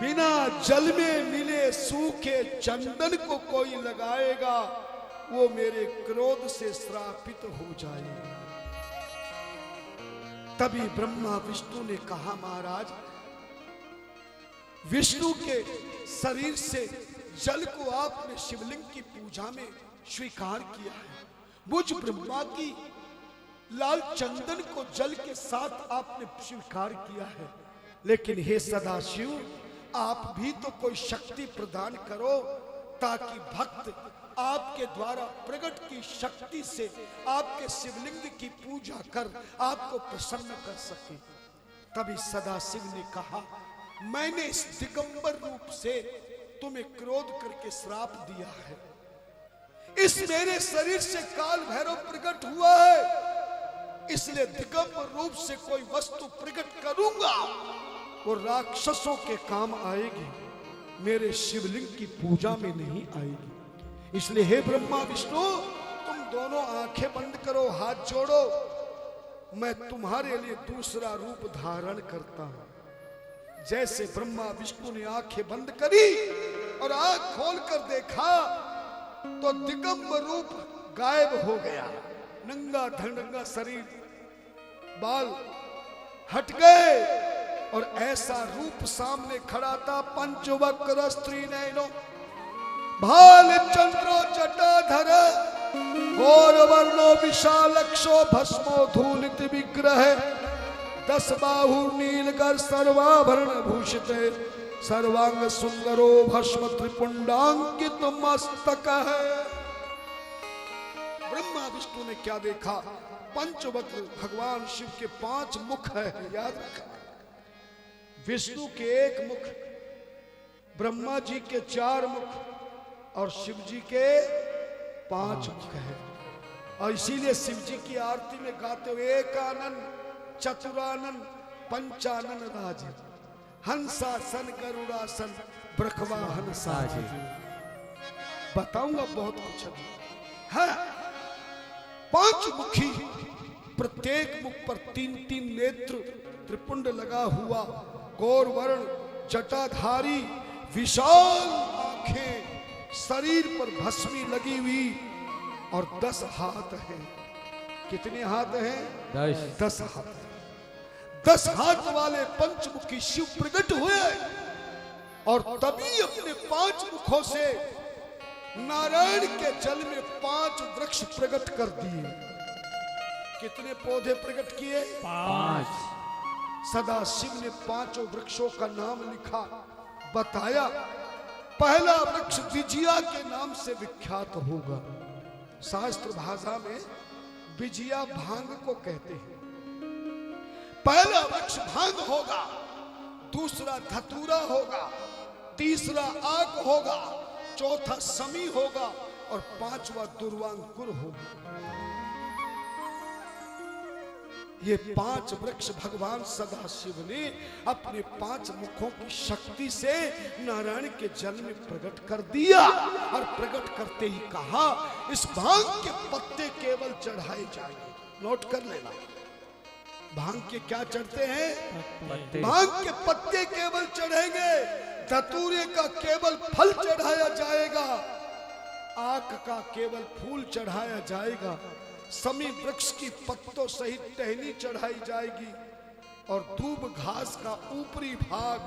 बिना जल में मिले सूखे चंदन को कोई लगाएगा वो मेरे क्रोध से श्रापित हो जाएगा। तभी ब्रह्मा विष्णु ने कहा, महाराज विष्णु के शरीर से जल को आपने शिवलिंग की पूजा में स्वीकार किया है, मुझ ब्रह्मा की लाल चंदन को जल के साथ आपने स्वीकार किया है, लेकिन हे सदाशिव आप भी तो कोई शक्ति प्रदान करो ताकि भक्त आपके द्वारा प्रकट की शक्ति से आपके शिवलिंग की पूजा कर आपको प्रसन्न कर सके। तभी सदाशिव ने कहा, मैंने इस दिगंबर रूप से तुम्हें क्रोध करके श्राप दिया है, इस मेरे शरीर से काल भैरव प्रकट हुआ है, इसलिए दिगंबर रूप से कोई वस्तु प्रकट करूंगा वो राक्षसों के काम आएगी, मेरे शिवलिंग की पूजा में नहीं आएगी। इसलिए हे ब्रह्मा विष्णु तुम दोनों आंखें बंद करो, हाथ जोड़ो, मैं तुम्हारे लिए दूसरा रूप धारण करता हूं। जैसे ब्रह्मा विष्णु ने आंखें बंद करी और आंख खोलकर देखा तो दिगंबर रूप गायब हो गया, नंगा धड़ंगा शरीर, बाल हट गए और ऐसा रूप सामने खड़ा था, पंचवक्र स्त्री नयनो भाल चंद्रो जटाधर गौर वर्णो विशालक्षो भस्मो धूलित विग्रह 10 बाहु नीलकर सर्वाभरण भूषित सर्वांग सुंदरो भस्म त्रिपुंडांकित मस्तक है। ब्रह्मा विष्णु ने क्या देखा? पंचवक्र भगवान शिव के 5 मुख है, याद रखा। विष्णु के 1 मुख, ब्रह्मा जी के 4 मुख और शिव जी के 5 मुख है। और इसीलिए शिव जी की आरती में गाते हुए एकानन चतुरानन पंचानन राज हंसासन गरुड़ासन ब्रखवाहन साज। बताऊंगा बहुत कुछ अभी है। 5 मुखी, प्रत्येक मुख पर 3-3 नेत्र, त्रिपुंड लगा हुआ, गौर वर्ण, जटाधारी, विशाल आंखें, शरीर पर भस्मी लगी हुई और 10 हाथ हैं। कितने हाथ हैं? 10 हाथ। 10 हाथ वाले पंचमुखी शिव प्रकट हुए और तभी अपने 5 मुखों से नारायण के जल में 5 वृक्ष प्रकट कर दिए। कितने पौधे प्रकट किए? 5। सदा शिव ने 5 वृक्षों का नाम लिखा, बताया पहला वृक्ष विजया के नाम से विख्यात होगा। शास्त्र भाषा में विजया भांग को कहते हैं। पहला वृक्ष भांग होगा, दूसरा धतूरा होगा, तीसरा आक होगा, चौथा समी होगा और 5वां दुर्वांकुर होगा। ये 5 वृक्ष भगवान सदाशिव ने अपने 5 मुखों की शक्ति से नारायण के जल में प्रकट कर दिया और प्रकट करते ही कहा, इस भांग के पत्ते केवल चढ़ाए जाएंगे। नोट कर लेना, भांग के क्या चढ़ते हैं? भांग के पत्ते केवल चढ़ेंगे, धतूरे का केवल फल चढ़ाया जाएगा, आक का केवल फूल चढ़ाया जाएगा, समी वृक्ष की पत्तों सहित टहनी चढ़ाई जाएगी और दूब घास का ऊपरी भाग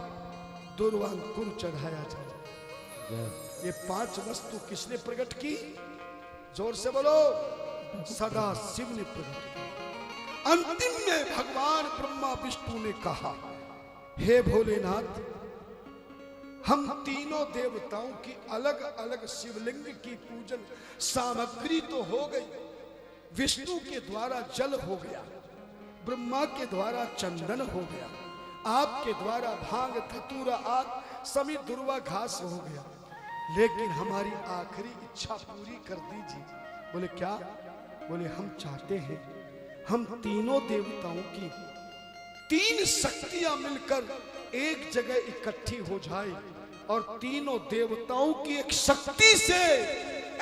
दुर्वांकुर चढ़ाया जाएगा। ये 5 वस्तु किसने प्रकट की? जोर से बोलो। सदा शिव ने प्रकट की। अंतिम में भगवान ब्रह्मा विष्णु ने कहा, हे भोलेनाथ, हम तीनों देवताओं की अलग अलग शिवलिंग की पूजन सामग्री तो हो गई, विष्णु के द्वारा जल हो गया, ब्रह्मा के द्वारा चंदन हो गया, आपके द्वारा भांग धतूरा आक समी दुर्वा घास हो गया, लेकिन हमारी आखिरी इच्छा पूरी कर दीजिए। बोले क्या? बोले हम चाहते हैं हम तीनों देवताओं की 3 शक्तियां मिलकर एक जगह इकट्ठी हो जाए और तीनों देवताओं की एक शक्ति से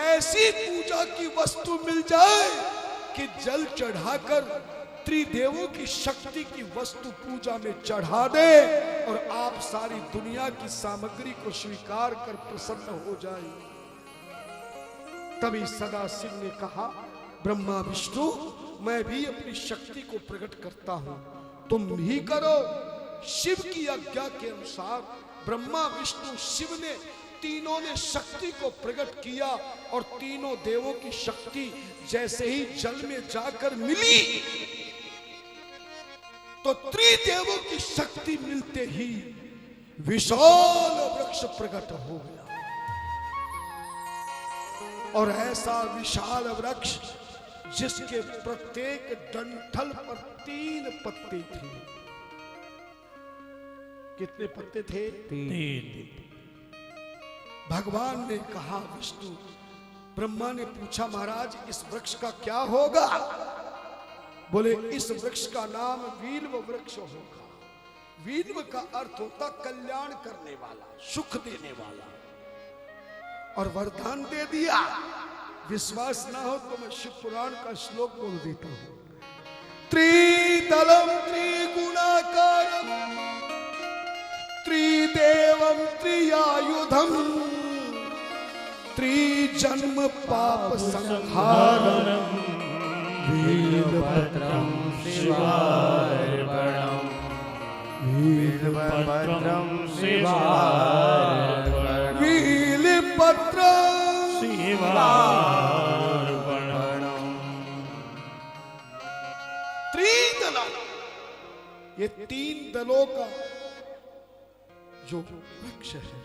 ऐसी पूजा की वस्तु मिल जाए कि जल चढ़ाकर त्रिदेवों की शक्ति की वस्तु पूजा में चढ़ा दे और आप सारी दुनिया की सामग्री को स्वीकार कर प्रसन्न हो जाए। तभी सदाशिव ने कहा, ब्रह्मा विष्णु, मैं भी अपनी शक्ति को प्रकट करता हूं, तुम भी करो। शिव की आज्ञा के अनुसार ब्रह्मा विष्णु शिव ने तीनों ने शक्ति को प्रकट किया और तीनों देवों की शक्ति जैसे ही जल में जाकर मिली तो त्रिदेवों की शक्ति मिलते ही विशाल वृक्ष प्रकट हो गया। और ऐसा विशाल वृक्ष जिसके प्रत्येक डंठल पर 3 पत्ते थे। कितने पत्ते थे? 3। भगवान ने कहा, विष्णु, ब्रह्मा ने पूछा, महाराज इस वृक्ष का क्या होगा? बोले, इस वृक्ष का नाम वील्व वृक्ष होगा। वील्व का अर्थ होता कल्याण करने वाला, सुख देने वाला। और वरदान दे दिया। विश्वास ना हो तो मैं शिव पुराण का श्लोक बोल देता हूं। त्रिदलम त्रिगुणाकारम त्रिदेवम त्रियायुधम त्रिजन्म पाप संहारम वीरभद्रं शिवार्पणम् वीरभद्रं शिवार्पणम् वीरभद्रं शिवार्पणम्। त्रिदल, ये 3 दलों का जो वृक्ष है,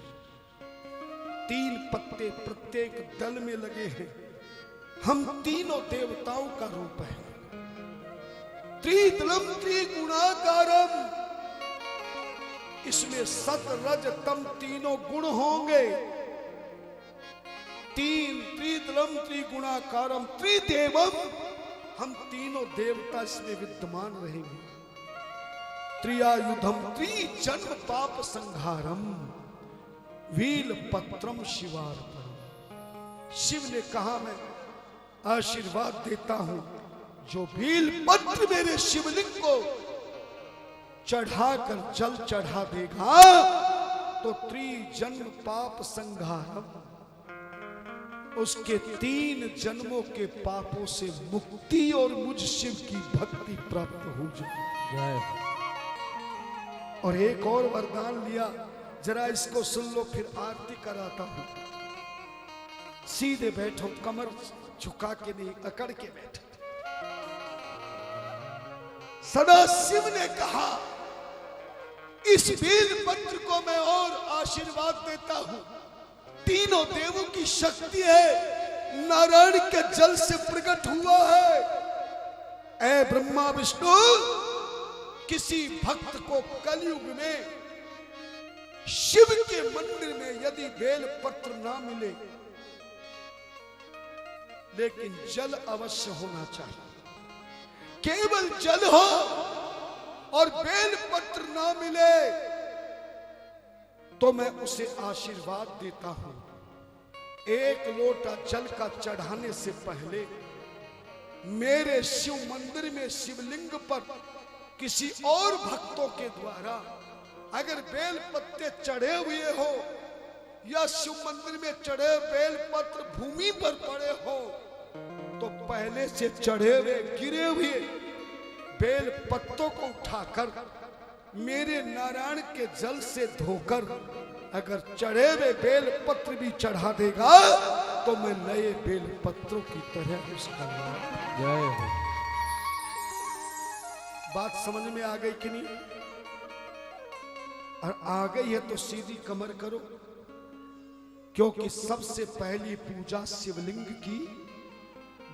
3 पत्ते प्रत्येक दल में लगे हैं। हम तीनों देवताओं का रूप है। त्रिदलम त्रिगुणाकारम, इसमें सत रज तम तीनों गुण होंगे। 3 त्रिदलम त्रिगुणाकारम त्रिदेवम, हम तीनों देवता इसमें विद्यमान रहेंगे। त्रियायुधम त्रिजन्म पाप संहारम वील पत्रम शिवार्पणम। शिव ने कहा, मैं आशीर्वाद देता हूं, जो भील पत्र मेरे शिवलिंग को चढ़ाकर जल चढ़ा देगा तो त्रिजन्म पाप संहारम, उसके 3 जन्मों के पापों से मुक्ति और मुझ शिव की भक्ति प्राप्त हो जाए। और एक और वरदान लिया, जरा इसको सुन लो, फिर आरती कराता हूं। सीधे बैठो, कमर झुका के नहीं, अकड़ के बैठो। सदाशिव ने कहा, इस बेल पत्र को मैं और आशीर्वाद देता हूं। तीनों देवों की शक्ति है, नारायण के जल से प्रकट हुआ है। ऐ ब्रह्मा विष्णु, किसी भक्त को कलयुग में शिव के मंदिर में यदि बेल पत्र ना मिले, लेकिन जल अवश्य होना चाहिए। केवल जल हो और बेल पत्र ना मिले तो मैं उसे आशीर्वाद देता हूं, 1 लोटा जल का चढ़ाने से पहले मेरे शिव मंदिर में शिवलिंग पर किसी और भक्तों के द्वारा अगर बेल पत्ते चढ़े हुए हो या शिव मंदिर में चढ़े बेल पत्र भूमि पर पड़े हो, तो पहले से चढ़े हुए गिरे हुए बेल पत्तों को उठाकर मेरे नारायण के जल से धोकर अगर चढ़े हुए बेल पत्र भी चढ़ा देगा तो मैं नए बेल पत्रों की तरह उसका जय हो। बात समझ में आ गई कि नहीं? और आ गई है तो सीधी कमर करो, क्योंकि सबसे पहली पूजा शिवलिंग की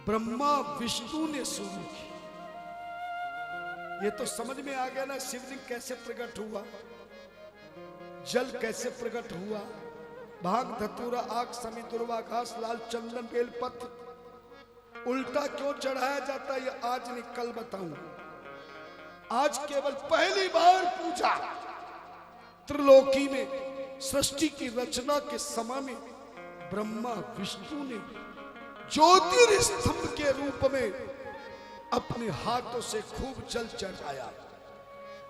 ब्रह्मा विष्णु ने शुरू की। ये तो समझ में आ गया ना, शिवलिंग कैसे प्रकट हुआ, जल कैसे प्रकट हुआ, भाग धतूरा आग समी दुर्वा घास लाल चंदन बेल पत्र उल्टा क्यों चढ़ाया जाता है, ये आज नहीं कल बताऊंगा। आज केवल पहली बार पूजा त्रिलोकी में सृष्टि की रचना के समय में ब्रह्मा विष्णु ने ज्योतिर्स्तंभ के रूप में अपने हाथों से खूब जल चढ़ाया,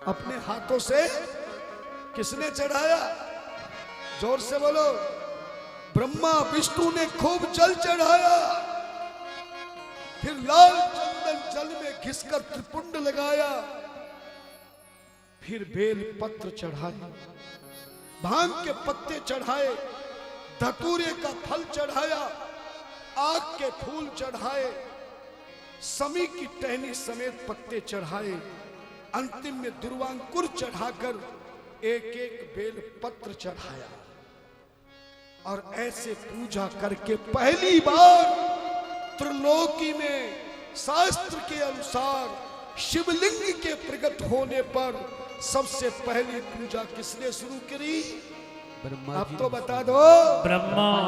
अपने हाथों से किसने चढ़ाया? जोर से बोलो। ब्रह्मा विष्णु ने खूब जल चढ़ाया, फिर लाल चंदन जल में घिसकर त्रिपुंड लगाया, फिर बेल पत्र चढ़ाए, भांग के पत्ते चढ़ाए, धतूरे का फल चढ़ाया, आग के फूल चढ़ाए, समी की टहनी समेत पत्ते चढ़ाए, अंतिम में दुर्वांकुर चढ़ाकर एक एक बेल पत्र चढ़ाया। और ऐसे पूजा करके पहली बार त्रिलोकी में शास्त्र के अनुसार शिवलिंग के प्रकट होने पर सबसे पहली पूजा किसने शुरू करी? ब्रह्मा अब जी। तो बता दो। ब्रह्मा और